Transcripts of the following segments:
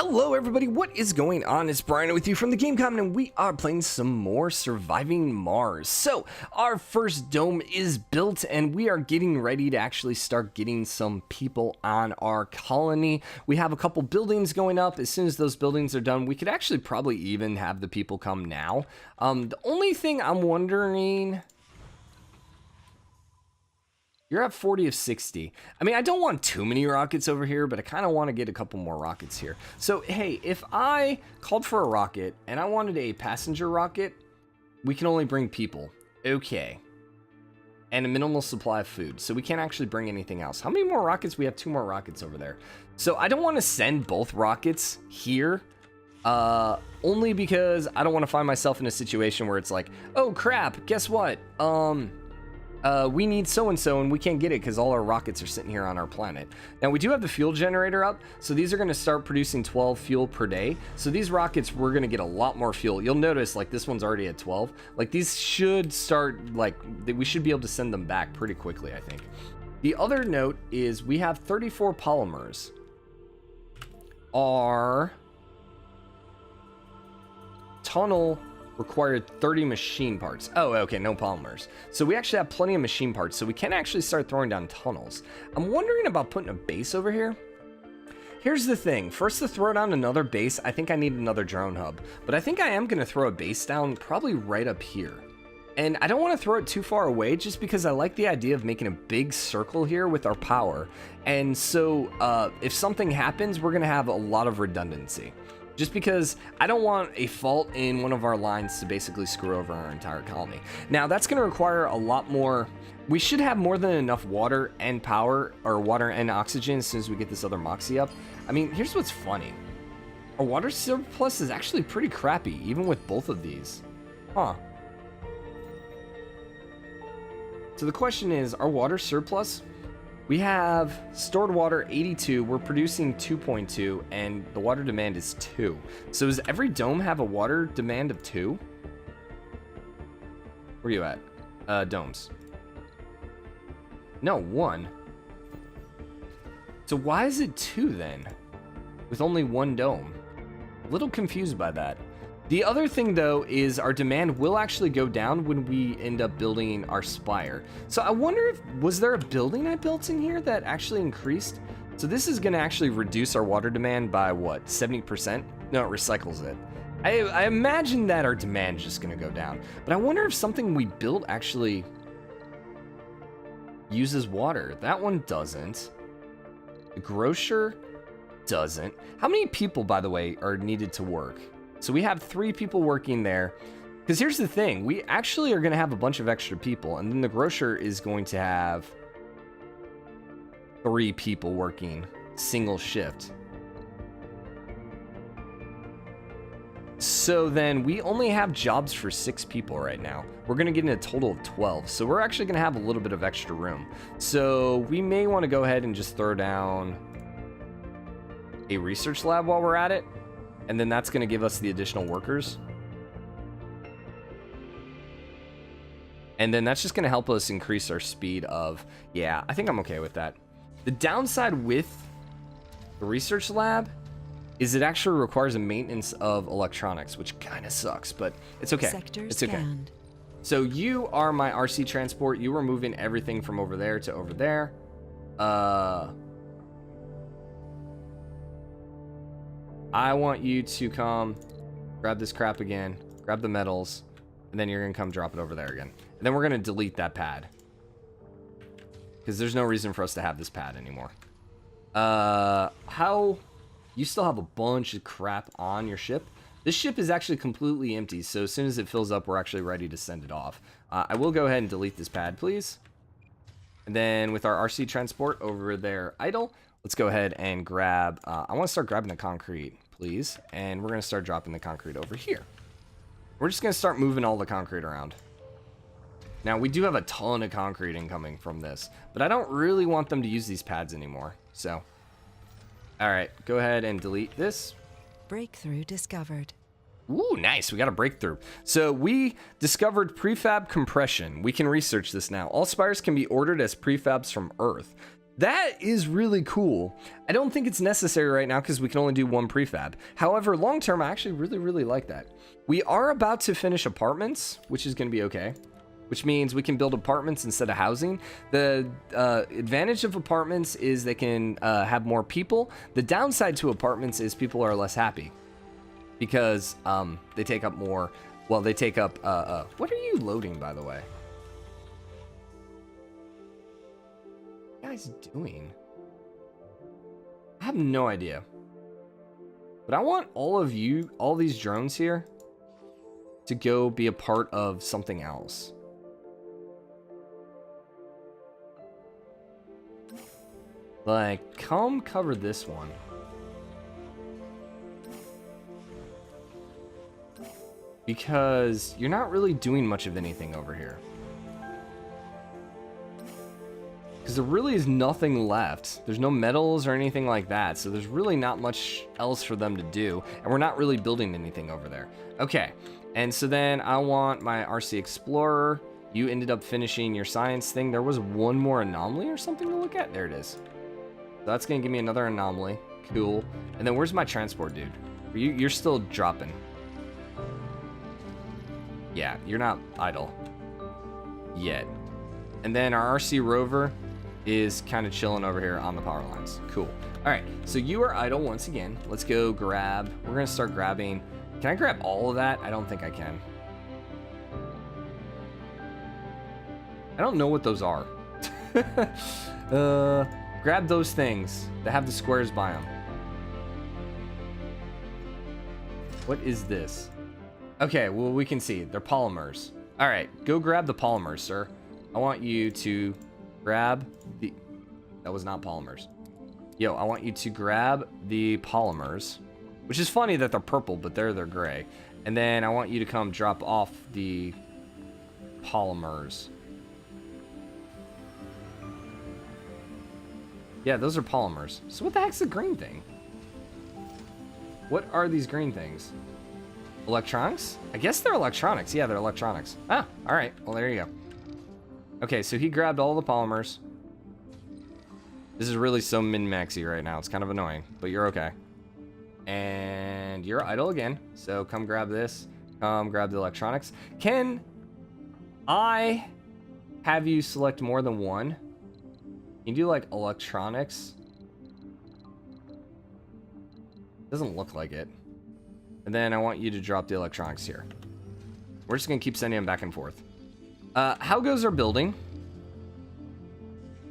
Hello everybody, what is going on? It's Brian with you from the Game Comment, and we are playing some more Surviving Mars. So, our first dome is built, and we are getting ready to actually start getting some people on our colony. We have a couple buildings going up. As soon as those buildings are done, we could actually probably even have the people come now. The only thing I'm wondering... You're at 40 of 60. I mean, I don't want too many rockets over here, but I kind of want to get a couple more rockets here. So, hey, if I called for a rocket and I wanted a passenger rocket, we can only bring people. Okay. And a minimal supply of food. So we can't actually bring anything else. How many more rockets? We have 2 more rockets over there. So I don't want to send both rockets here. Only because I don't want to find myself in a situation where it's like, oh crap, guess what? We need so-and-so and we can't get it because all our rockets are sitting here on our planet. Now, we do have the fuel generator up, so these are going to start producing 12 fuel per day. So these rockets, we're going to get a lot more fuel. You'll notice, like, this one's already at 12. Like, these should start, like, we should be able to send them back pretty quickly, I think. The other note is we have 34 polymers. Our tunnel required 30 machine parts. Oh, okay, no polymers. So we actually have plenty of machine parts, so we can actually start throwing down tunnels. I'm wondering about putting a base over here. Here's the thing. First, to throw down another base, I think I need another drone hub. But I think I am going to throw a base down probably right up here. And I don't want to throw it too far away just because I like the idea of making a big circle here with our power. And so if something happens, we're going to have a lot of redundancy. Just because I don't want a fault in one of our lines to basically screw over our entire colony. Now, that's going to require a lot more. We should have more than enough water and power, or water and oxygen, as soon as we get this other Moxie up. I mean, here's what's funny. Our water surplus is actually pretty crappy, even with both of these. Huh. So the question is, our water surplus? We have stored water 82, we're producing 2.2, and the water demand is 2. So does every dome have a water demand of 2? Where are you at? Domes. No, 1. So why is it 2 then? With only 1 dome? A little confused by that. The other thing, though, is our demand will actually go down when we end up building our spire. So I wonder if, was there a building I built in here that actually increased? So this is going to actually reduce our water demand by, what, 70%? No, it recycles it. I imagine that our demand is just going to go down. But I wonder if something we built actually uses water. That one doesn't. The grocer doesn't. How many people, by the way, are needed to work? So we have 3 people working there, because here's the thing, we actually are going to have a bunch of extra people, and then the grocer is going to have 3 people working single shift. So then we only have jobs for 6 people right now. We're going to get in a total of 12, so we're actually going to have a little bit of extra room. So we may want to go ahead and just throw down a research lab while we're at it. And then that's going to give us the additional workers. And then that's just going to help us increase our speed of... Yeah, I think I'm okay with that. The downside with the research lab is it actually requires a maintenance of electronics, which kind of sucks, but it's okay. It's okay. So you are my RC transport. You are moving everything from over there to over there. I want you to come grab this crap again, grab the metals, and then you're going to come drop it over there again. And then we're going to delete that pad, because there's no reason for us to have this pad anymore. You still have a bunch of crap on your ship. This ship is actually completely empty, so as soon as it fills up, we're actually ready to send it off. I will go ahead and delete this pad, please. And then with our RC transport over there idle, let's go ahead and grab, I want to start grabbing the concrete, please. And we're going to start dropping the concrete over here. We're just going to start moving all the concrete around. Now, we do have a ton of concrete incoming from this, but I don't really want them to use these pads anymore. So, all right, go ahead and delete this. Breakthrough discovered. Ooh, nice. We got a breakthrough. So we discovered prefab compression. We can research this now. All spires can be ordered as prefabs from Earth. That is really cool. I don't think it's necessary right now because we can only do one prefab. However, long term, I actually really like that. We are about to finish apartments, which is going to be okay. Which means we can build apartments instead of housing. The advantage of apartments is they can have more people. The downside to apartments is people are less happy because they take up more. Well, they take up. What are you loading, by the way? What are you guys doing? I have no idea. But I want all of you, all these drones here, to go be a part of something else. Like, come cover this one. Because you're not really doing much of anything over here. Because there really is nothing left. There's no metals or anything like that. So there's really not much else for them to do. And we're not really building anything over there. Okay. And so then I want my RC Explorer. You ended up finishing your science thing. There was one more anomaly or something to look at. There it is. So that's going to give me another anomaly. Cool. And then where's my transport, dude? You're still dropping. Yeah, you're not idle. Yet. And then our RC Rover is kind of chilling over here on the power lines. Cool. All right, so you are idle once again. Let's go grab. We're going to start grabbing. Can I grab all of that? I don't think I can. I don't know what those are. Grab those things that have the squares by them. What is this? Okay, well, we can see. They're polymers. All right, go grab the polymers, sir. I want you to grab the... That was not polymers. Yo, I want you to grab the polymers, which is funny that they're purple, but they're gray. And then I want you to come drop off the polymers. Yeah, those are polymers. So what the heck's the green thing? What are these green things? Electronics? I guess they're electronics. Yeah, they're electronics. Ah, all right. Well, there you go. Okay, so he grabbed all the polymers. This is really so min-maxy right now. It's kind of annoying, but you're okay. And you're idle again. So come grab this. Come grab the electronics. Can I have you select more than one? Can you do like electronics? Doesn't look like it. And then I want you to drop the electronics here. We're just gonna keep sending them back and forth. How goes our building?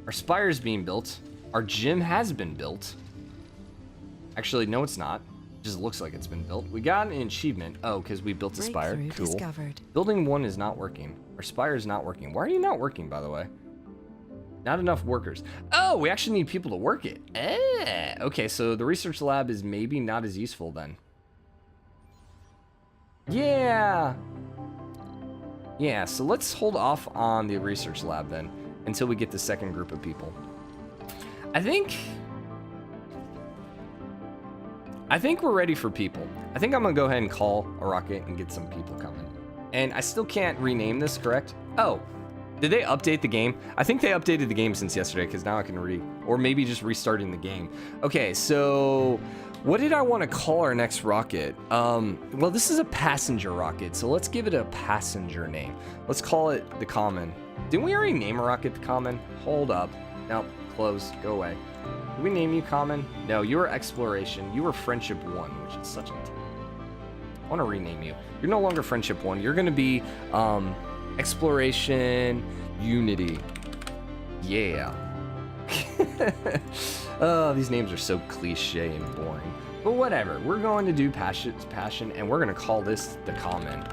Our spire's being built. Our gym has been built. Actually, no, it's not. It just looks like it's been built. We got an achievement. Oh, because we built a spire. Cool. Discovered. Building 1 is not working. Our spire is not working. Why are you not working, by the way? Not enough workers. Oh, we actually need people to work it. Okay, so the research lab is maybe not as useful then. Yeah. Yeah, so let's hold off on the research lab then until we get the second group of people. I think we're ready for people. I think I'm gonna go ahead and call a rocket and get some people coming. And I still can't rename this, correct? Oh, did they update the game? I think they updated the game since yesterday because now I can or maybe just restarting the game. Okay, so what did I want to call our next rocket? Well, this is a passenger rocket, so let's give it a passenger name. Let's call it the Common. Didn't we already name a rocket the Common? Hold up. Nope, close, go away. Did we name you Common? No, you were Exploration. You were Friendship 1, which is such a... I want to rename you. You're no longer Friendship 1. You're going to be Exploration Unity. Yeah. Oh, these names are so cliche and boring. But whatever. We're going to do passion, and we're going to call this the Common.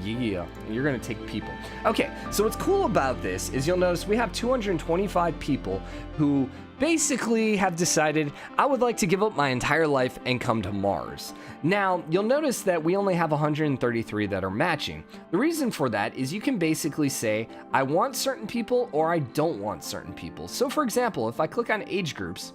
Yeah. And you're going to take people. Okay, so what's cool about this is you'll notice we have 225 people who basically have decided, I would like to give up my entire life and come to Mars. Now, you'll notice that we only have 133 that are matching. The reason for that is you can basically say, I want certain people or I don't want certain people. So for example, if I click on age groups,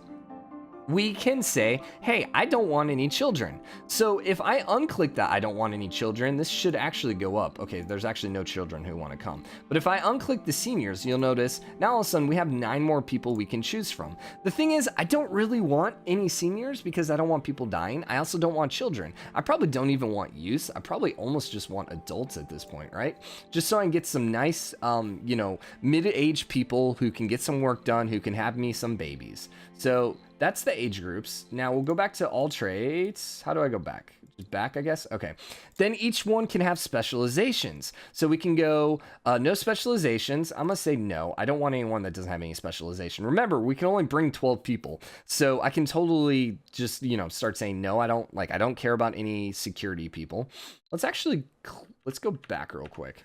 we can say, hey, I don't want any children. So if I unclick that I don't want any children, this should actually go up. Okay, there's actually no children who want to come. But if I unclick the seniors, you'll notice now all of a sudden we have 9 more people we can choose from. The thing is, I don't really want any seniors because I don't want people dying. I also don't want children. I probably don't even want youth. I probably almost just want adults at this point, right? Just so I can get some nice, you know, mid-aged people who can get some work done, who can have me some babies. So that's the age groups. Now we'll go back to all traits. How do I go back? Just back, I guess. Okay. Then each one can have specializations. So we can go no specializations. I'm going to say no. I don't want anyone that doesn't have any specialization. Remember, we can only bring 12 people. So I can totally just, you know, start saying no. I don't care about any security people. Let's go back real quick.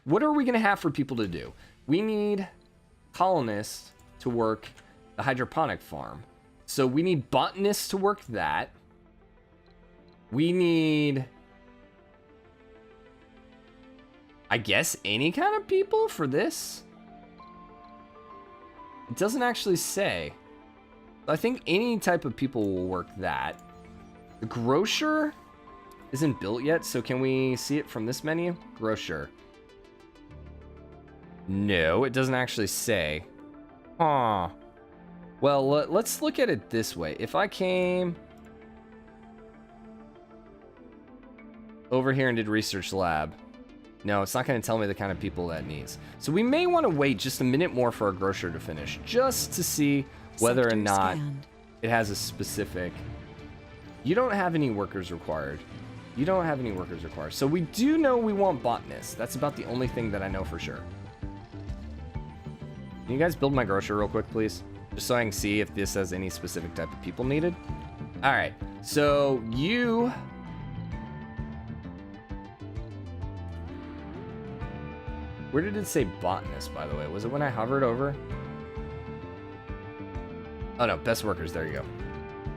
What are we going to have for people to do? We need colonists to work the hydroponic farm. So we need botanists to work that. We need, I guess, any kind of people for this. It doesn't actually say. I think any type of people will work that. The grocer isn't built yet, so can we see it from this menu? Grocer. No, it doesn't actually say. Huh. Well, let's look at it this way. If I came over here and did research lab, no, it's not going to tell me the kind of people that needs. So we may want to wait just a minute more for our grocer to finish, just to see whether or not it has a specific. You don't have any workers required. You don't have any workers required. So we do know we want botanists. That's about the only thing that I know for sure. Can you guys build my grocer real quick, please? Just so I can see if this has any specific type of people needed. All right, so you... Where did it say botanist, by the way? Was it when I hovered over? Oh no, best workers, there you go.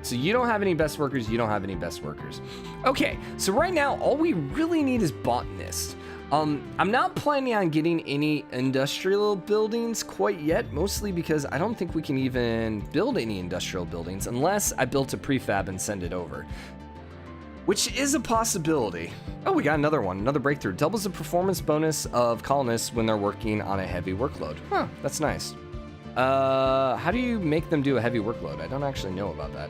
So you don't have any best workers, you don't have any best workers. Okay, so right now, all we really need is botanists. I'm not planning on getting any industrial buildings quite yet, mostly because I don't think we can even build any industrial buildings unless I built a prefab and send it over, which is a possibility. Oh, we got another one, another breakthrough. Doubles the performance bonus of colonists when they're working on a heavy workload. Huh, that's nice. How do you make them do a heavy workload? I don't actually know about that.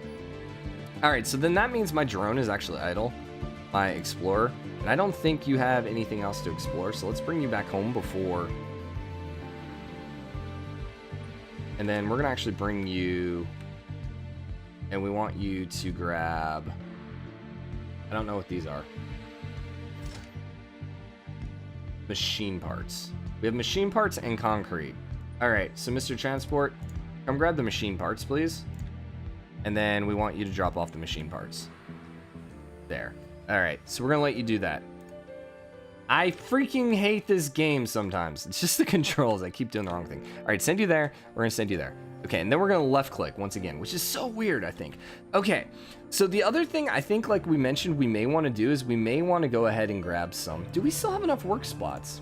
All right, so then that means my drone is actually idle, my explorer. And I don't think you have anything else to explore, so let's bring you back home before. And then we're gonna actually bring you, and we want you to grab, I don't know what these are. Machine parts. We have machine parts and concrete. All right, so Mr. Transport, come grab the machine parts, please. And then we want you to drop off the machine parts. There. All right, so we're gonna let you do that. I freaking hate this game sometimes. It's just the controls. I keep doing the wrong thing. All right, send you there. We're gonna send you there. Okay, and then we're gonna left click once again, which is so weird, I think. Okay, so the other thing I think, like we mentioned, we may wanna do is we may wanna go ahead and grab some. Do we still have enough work spots?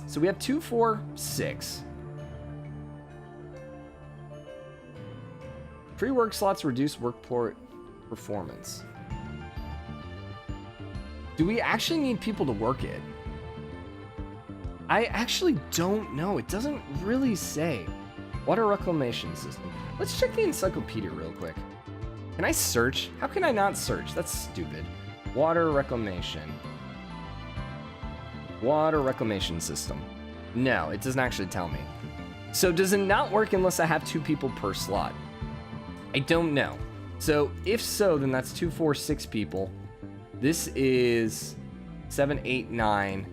So we have 2, 4, 6. Free work slots reduce workport performance. Do we actually need people to work it? I actually don't know. It doesn't really say. Water reclamation system. Let's check the encyclopedia real quick. Can I search? How can I not search? That's stupid. Water reclamation. Water reclamation system. No, it doesn't actually tell me. So does it not work unless I have 2 people per slot? I don't know. So if so, then that's 2, 4, 6 people. This is 7, 8, 9,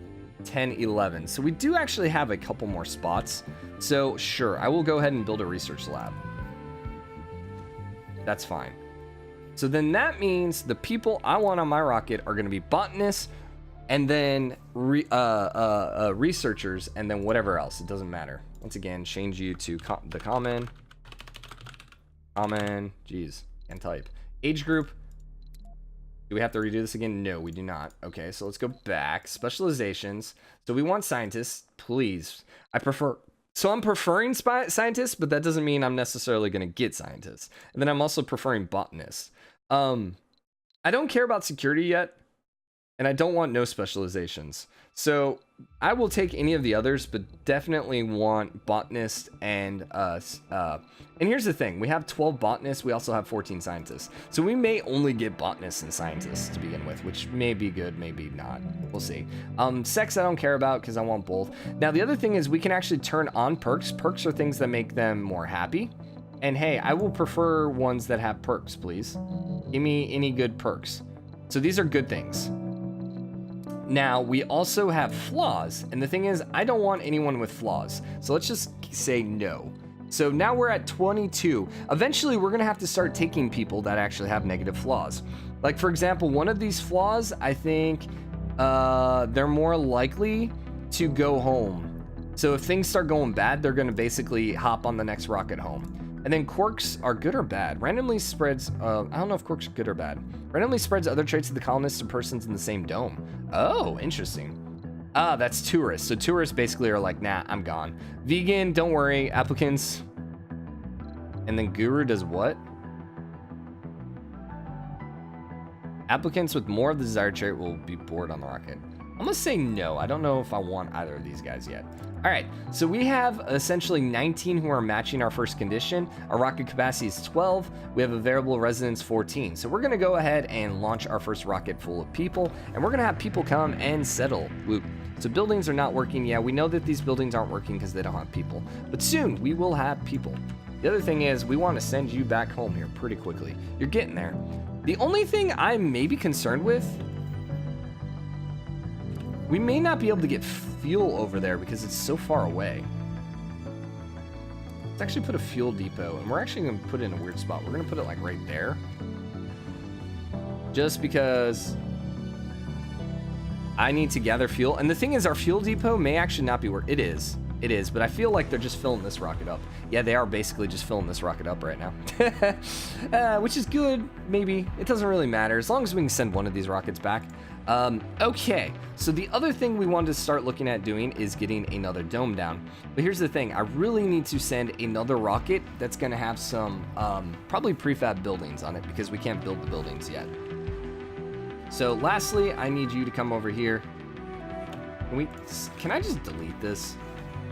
10, 11. So we do actually have a couple more spots. So sure, I will go ahead and build a research lab. That's fine. So then that means the people I want on my rocket are going to be botanists, and then researchers, and then whatever else. It doesn't matter. Once again, change you to the common. Jeez, can't type. Age group. Do we have to redo this again? No, we do not. Okay, so let's go back. Specializations. So we want scientists, please. I prefer So I'm preferring scientists, but that doesn't mean I'm necessarily going to get scientists. And then I'm also preferring botanists. I don't care about security yet, and I don't want no specializations. So I will take any of the others, but definitely want botanist and here's the thing. We have 12 botanists. We also have 14 scientists. So we may only get botanists and scientists to begin with, which may be good, maybe not. We'll see. Sex I don't care about because I want both. Now, the other thing is we can actually turn on perks. Perks are things that make them more happy. And hey, I will prefer ones that have perks, please. Give me any good perks. So these are good things. Now, we also have flaws, and the thing is, I don't want anyone with flaws. So let's just say no. So now we're at 22. Eventually, we're gonna have to start taking people that actually have negative flaws. Like, for example, one of these flaws, I think they're more likely to go home. So if things start going bad, they're gonna basically hop on the next rocket home. And then quirks are good or bad. Randomly spreads, I don't know if quirks are good or bad. Randomly spreads other traits of the colonists to persons in the same dome. Oh, interesting. Ah, that's tourists. So tourists basically are like, nah, I'm gone. Vegan, don't worry. Applicants. And then guru does what? Applicants with more of the desired trait will be bored on the rocket. I'm gonna say no. I don't know if I want either of these guys yet. All right, so we have essentially 19 who are matching our first condition. Our rocket capacity is 12. We have a variable residence 14. So we're gonna go ahead and launch our first rocket full of people, and we're gonna have people come and settle. Whoop. So buildings are not working. Yeah, we know that these buildings aren't working because they don't have people, but soon we will have people. The other thing is we want to send you back home here pretty quickly. You're getting there. The only thing I'm maybe concerned with, we may not be able to get fuel over there because it's so far away. Let's actually put a fuel depot, and we're actually going to put it in a weird spot. We're going to put it like right there. Just because I need to gather fuel. And the thing is, our fuel depot may actually not be where it is. It is, but I feel like they're just filling this rocket up. Yeah, they are basically just filling this rocket up right now. Which is good, maybe. It doesn't really matter, as long as we can send one of these rockets back. Okay, so the other thing we wanted to start looking at doing is getting another dome down. But here's the thing, I really need to send another rocket that's gonna have some, probably prefab buildings on it, because we can't build the buildings yet. So lastly, I need you to come over here. Can I just delete this?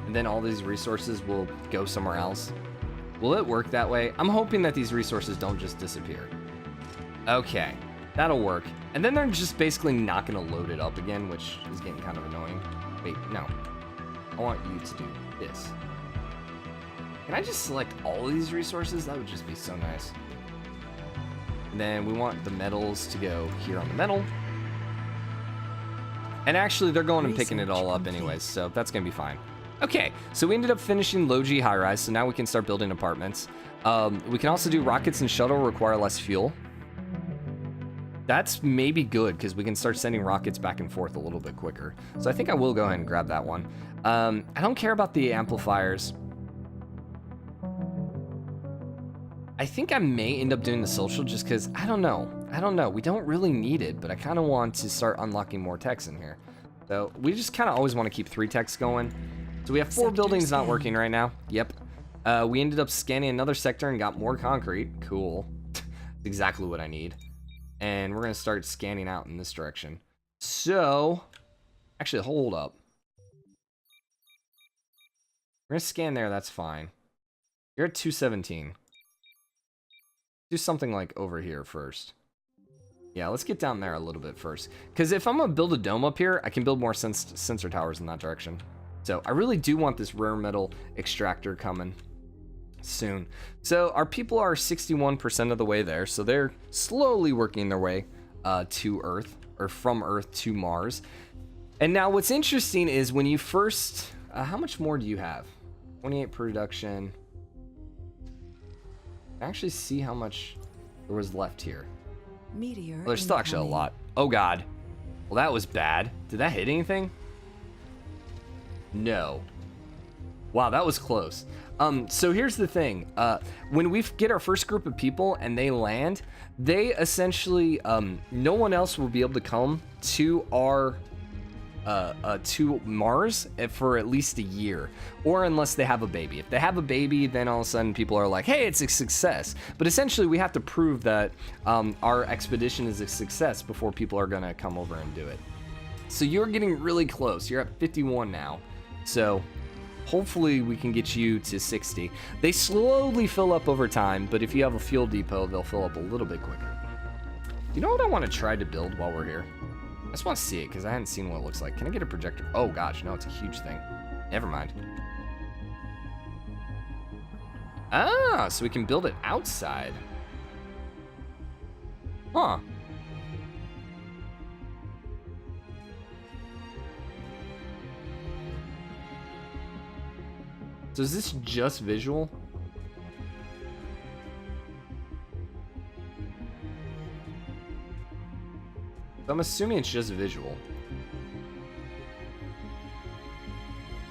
And then all these resources will go somewhere else. Will it work that way? I'm hoping that these resources don't just disappear. Okay, that'll work. And then they're just basically not gonna load it up again, which is getting kind of annoying. Wait, no. I want you to do this. Can I just select all of these resources? That would just be so nice. And then we want the metals to go here on the metal. And actually, they're going and picking it all up anyways, so that's gonna be fine. Okay, so we ended up finishing low-G high-rise, so now we can start building apartments. We can also do rockets and shuttle require less fuel. That's maybe good, because we can start sending rockets back and forth a little bit quicker. So I think I will go ahead and grab that one. I don't care about the amplifiers. I think I may end up doing the social just because, I don't know. We don't really need it, but I kind of want to start unlocking more techs in here. So we just kind of always want to keep 3 techs going. So we have 4 buildings not working right now. Yep. We ended up scanning another sector and got more concrete. Cool. Exactly what I need. And we're going to start scanning out in this direction. So, actually, hold up. We're going to scan there. That's fine. You're at 217. Do something like over here first. Yeah, let's get down there a little bit first. Because if I'm going to build a dome up here, I can build more sensor towers in that direction. So I really do want this rare metal extractor coming soon. So our people are 61% of the way there. So they're slowly working their way to Earth, or from Earth to Mars. And now what's interesting is when you first, how much more do you have? 28 production. Actually see how much there was left here. Meteor. Well, there's still actually a lot. Oh God. Well, that was bad. Did that hit anything? No. Wow, that was close. So here's the thing. When we get our first group of people and they land, they essentially, no one else will be able to come to our to Mars for at least a year, or unless they have a baby. If they have a baby, then all of a sudden people are like, hey, it's a success. But essentially, we have to prove that our expedition is a success before people are gonna come over and do it. So you're getting really close. You're at 51 now. So hopefully we can get you to 60. They slowly fill up over time, but if you have a fuel depot, they'll fill up a little bit quicker. You know what I want to try to build while we're here? I just want to see it because I hadn't seen what it looks like. Can I get a projector? Oh gosh, no, it's a huge thing. Never mind. Ah, so we can build it outside. Huh. So is this just visual? I'm assuming it's just visual.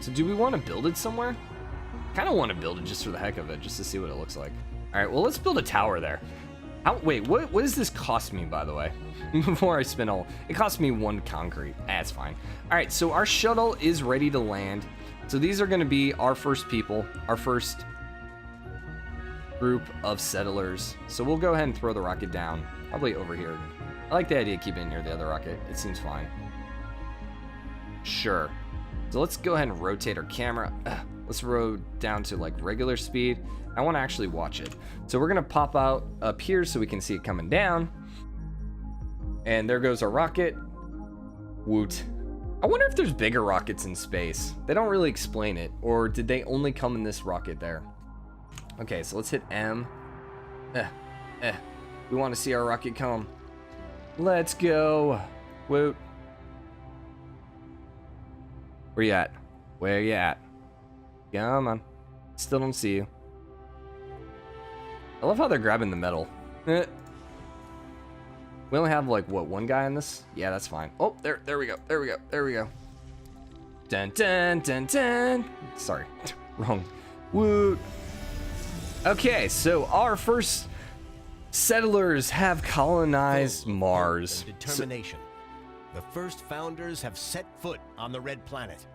So do we want to build it somewhere? Kind of want to build it just for the heck of it, just to see what it looks like. All right, well, let's build a tower there. Wait, what does this cost me, by the way? Before I spin all, it cost me 1 concrete. That's fine. All right, so our shuttle is ready to land. So these are going to be our first people, our first group of settlers. So we'll go ahead and throw the rocket down, probably over here. I like the idea of keeping it near the other rocket. It seems fine. Sure. So let's go ahead and rotate our camera. Let's roll down to like regular speed. I want to actually watch it. So we're going to pop out up here so we can see it coming down. And there goes our rocket. Woot. I wonder if there's bigger rockets in space. They don't really explain it. Or did they only come in this rocket there? Okay, so let's hit M. We want to see our rocket come. Let's go. Woot. Where you at? Where you at? Come on. Still don't see you. I love how they're grabbing the metal. We only have like, what, 1 guy in this? Yeah, that's fine. Oh, there we go. There we go. There we go. Dun, dun, dun, dun. Sorry. Wrong. Woot. Okay, so our first settlers have colonized Mars. Determination. The first founders have set foot on the red planet.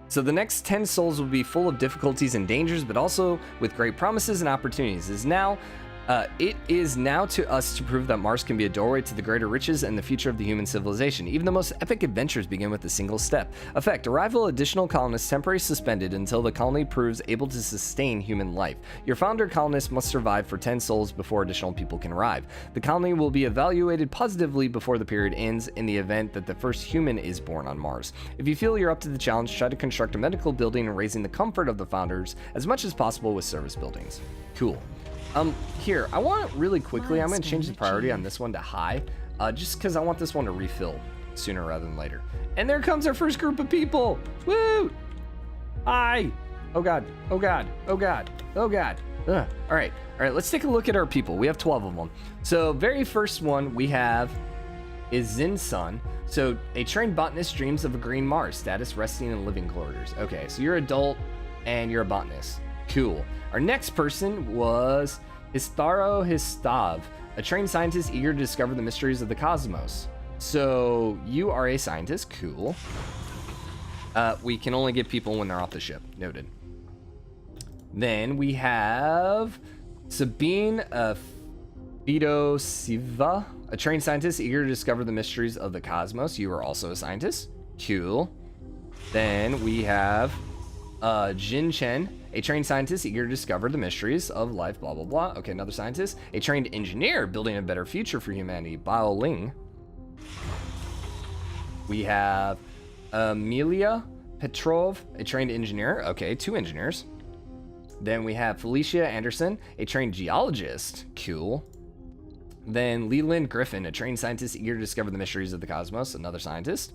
So the next 10 souls will be full of difficulties and dangers, but also with great promises and opportunities. It is now to us to prove that Mars can be a doorway to the greater riches and the future of the human civilization. Even the most epic adventures begin with a single step. Effect: arrival additional colonists temporarily suspended until the colony proves able to sustain human life. Your founder colonists must survive for 10 souls before additional people can arrive. The colony will be evaluated positively before the period ends in the event that the first human is born on Mars. If you feel you're up to the challenge, try to construct a medical building and raising the comfort of the founders as much as possible with service buildings. Cool. Here, I want really quickly, I'm going to change the priority on this one to high, just because I want this one to refill sooner rather than later. And there comes our first group of people. Woo! Hi! Oh god, oh god, oh god, oh god. Ugh. All right, let's take a look at our people. We have 12 of them. So, very first one we have is Zinsun. So, a trained botanist dreams of a green Mars, status resting in living quarters. Okay, so you're adult and you're a botanist. Cool. Our next person was Histaro Histav, a trained scientist eager to discover the mysteries of the cosmos. So you are a scientist. Cool. We can only get people when they're off the ship. Noted. Then we have Sabine Fidosiva, a trained scientist eager to discover the mysteries of the cosmos. You are also a scientist. Cool. Then we have Jin Chen, a trained scientist eager to discover the mysteries of life, blah, blah, blah. Okay, another scientist. A trained engineer building a better future for humanity, Bao Ling. We have Amelia Petrov, a trained engineer. Okay, 2 engineers. Then we have Felicia Anderson, a trained geologist. Cool. Then Leland Griffin, a trained scientist eager to discover the mysteries of the cosmos, another scientist.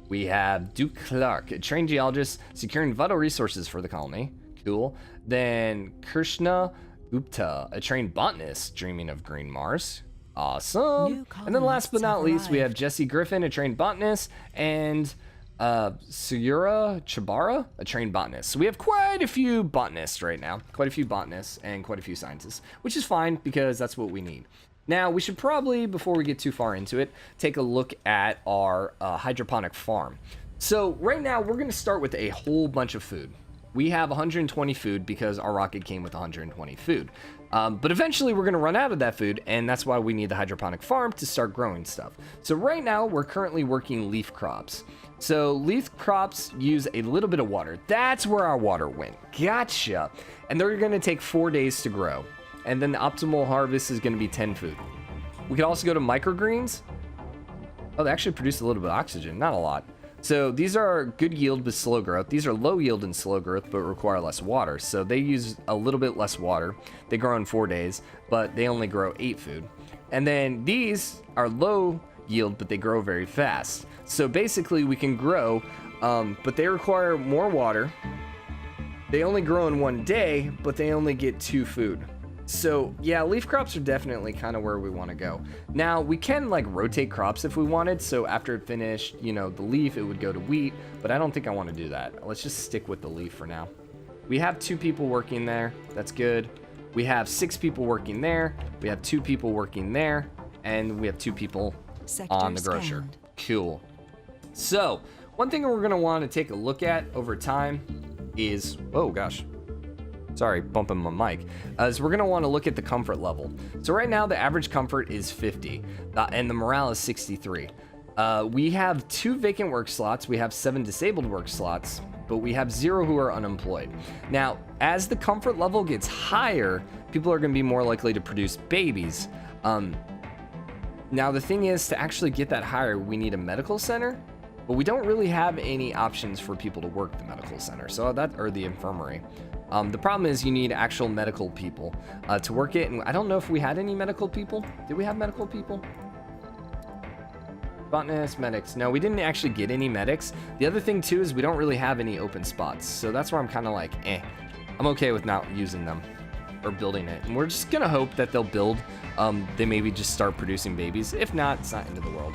We have Duke Clark, a trained geologist securing vital resources for the colony. Cool. Then Krishna Gupta, a trained botanist dreaming of green Mars. Awesome. And then last but not least, we have Jesse Griffin, a trained botanist, and Suyura Chabara, a trained botanist. So we have quite a few botanists right now. Quite a few botanists and quite a few scientists, which is fine because that's what we need. Now, we should probably, before we get too far into it, take a look at our hydroponic farm. So right now, we're going to start with a whole bunch of food. We have 120 food because our rocket came with 120 food. But eventually, we're going to run out of that food, and that's why we need the hydroponic farm to start growing stuff. So right now, we're currently working leaf crops. So leaf crops use a little bit of water. That's where our water went. Gotcha. And they're going to take 4 days to grow. And then the optimal harvest is going to be 10 food. We could also go to microgreens. Oh, they actually produce a little bit of oxygen, not a lot. So these are good yield but slow growth. These are low yield and slow growth but require less water. So they use a little bit less water. They grow in 4 days, but they only grow 8 food. And then these are low yield, but they grow very fast. So basically we can grow, but they require more water. They only grow in 1 day, but they only get 2 food. So yeah, leaf crops are definitely kind of where we want to go. Now we can like rotate crops if we wanted. So after it finished, you know, the leaf, it would go to wheat, but I don't think I want to do that. Let's just stick with the leaf for now. We have 2 people working there. That's good. We have 6 people working there. We have 2 people working there, and we have 2 people on the grocer. Scanned. Cool. So one thing we're going to want to take a look at over time is, oh gosh, sorry, bumping my mic, is we're going to want to look at the comfort level. So right now the average comfort is 50 and the morale is 63. We have 2 vacant work slots. We have 7 disabled work slots, but we have 0 who are unemployed. Now, as the comfort level gets higher, people are going to be more likely to produce babies. Now the thing is, to actually get that higher, we need a medical center, but we don't really have any options for people to work the medical center, so that, or the infirmary. The problem is you need actual medical people to work it, and I don't know if we had any medical people. Did we have medical people? Botanists, medics. No, we didn't actually get any medics. The other thing too is we don't really have any open spots, so that's where I'm kind of like, I'm okay with not using them or building it. And we're just gonna hope that they'll build. They maybe just start producing babies. If not, it's not end of the world.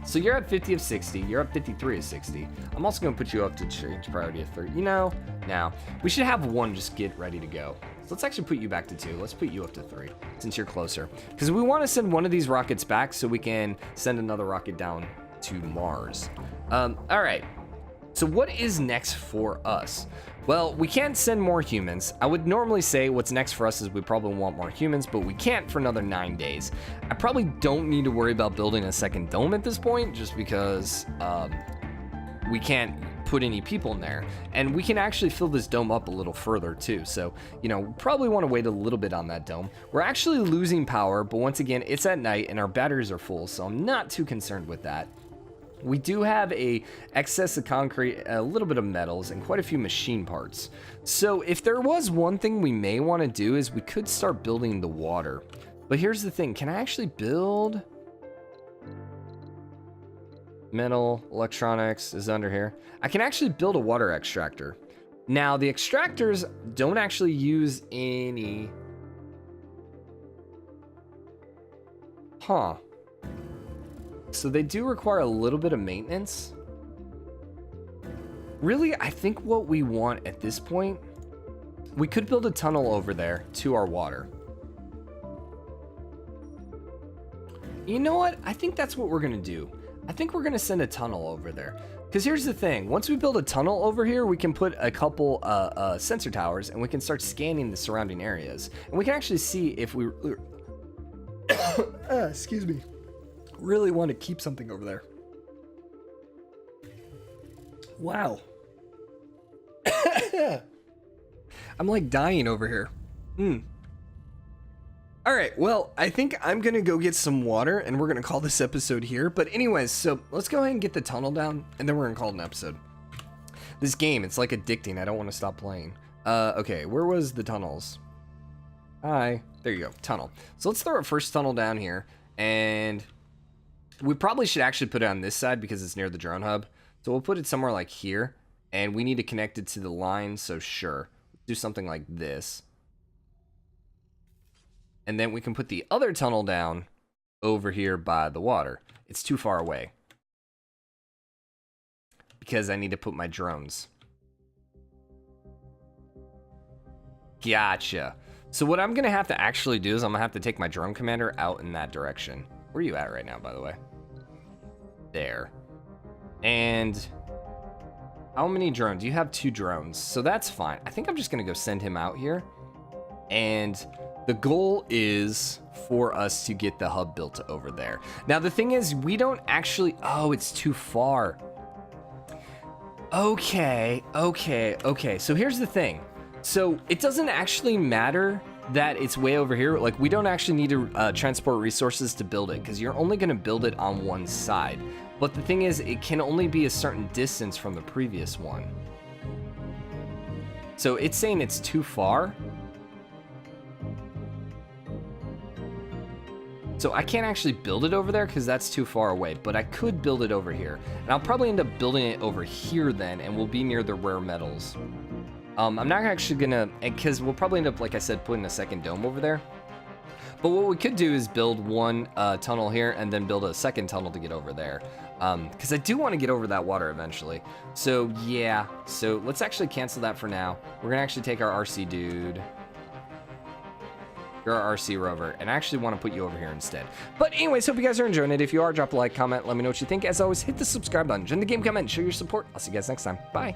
So you're at 50 of 60, you're at 53 of 60. I'm also gonna put you up to change priority of 30. You know, now we should have 1 just get ready to go. So let's actually put you back to 2. Let's put you up to 3 since you're closer. Because we want to send one of these rockets back so we can send another rocket down to Mars. All right. So what is next for us? Well, we can't send more humans. I would normally say what's next for us is we probably want more humans, but we can't for another 9 days. I probably don't need to worry about building a second dome at this point, just because we can't put any people in there. And we can actually fill this dome up a little further too. So, you know, probably want to wait a little bit on that dome. We're actually losing power, but once again, it's at night and our batteries are full, so I'm not too concerned with that. We do have a excess of concrete, a little bit of metals, and quite a few machine parts. So if there was one thing we may want to do is we could start building the water. But here's the thing, can I actually build? Metal, electronics is under here. I can actually build a water extractor. Now the extractors don't actually use any... Huh. So they do require a little bit of maintenance. Really, I think what we want at this point, we could build a tunnel over there to our water. You know what? I think that's what we're gonna do. I think we're gonna send a tunnel over there. Because here's the thing, once we build a tunnel over here, we can put a couple sensor towers and we can start scanning the surrounding areas. And we can actually see if we... excuse me. Really want to keep something over there. Wow. I'm like dying over here. All right, well, I think I'm gonna go get some water and we're gonna call this episode here. But anyways, so let's go ahead and get the tunnel down and then we're gonna call it an episode. This game, it's like addicting. I don't want to stop playing. Okay, where was the tunnels? Hi, there you go, tunnel. So let's throw our first tunnel down here, and we probably should actually put it on this side because it's near the drone hub. So we'll put it somewhere like here, and we need to connect it to the line, so sure. Do something like this. And then we can put the other tunnel down over here by the water. It's too far away because I need to put my drones. Gotcha. So what I'm gonna have to actually do is I'm gonna have to take my drone commander out in that direction. Where are you at right now, by the way? There. And how many drones? You have 2 drones, so that's fine. I think I'm just gonna go send him out here. And the goal is for us to get the hub built over there. Now, the thing is, we don't actually... Oh, it's too far. Okay. So here's the thing. So it doesn't actually matter that it's way over here. Like, we don't actually need to transport resources to build it, because you're only going to build it on one side. But the thing is, it can only be a certain distance from the previous one. So it's saying it's too far. So I can't actually build it over there because that's too far away, but I could build it over here. And I'll probably end up building it over here then, and we'll be near the rare metals. I'm not actually gonna, because we'll probably end up, like I said, putting a second dome over there. But what we could do is build one tunnel here and then build a second tunnel to get over there. Because I do want to get over that water eventually. So yeah, so let's actually cancel that for now. We're gonna actually take our RC dude. You're our RC rover, and I actually want to put you over here instead. But anyways, hope you guys are enjoying it. If you are, drop a like, comment, let me know what you think. As always, hit the subscribe button, join the game, comment, show your support. I'll see you guys next time. Bye.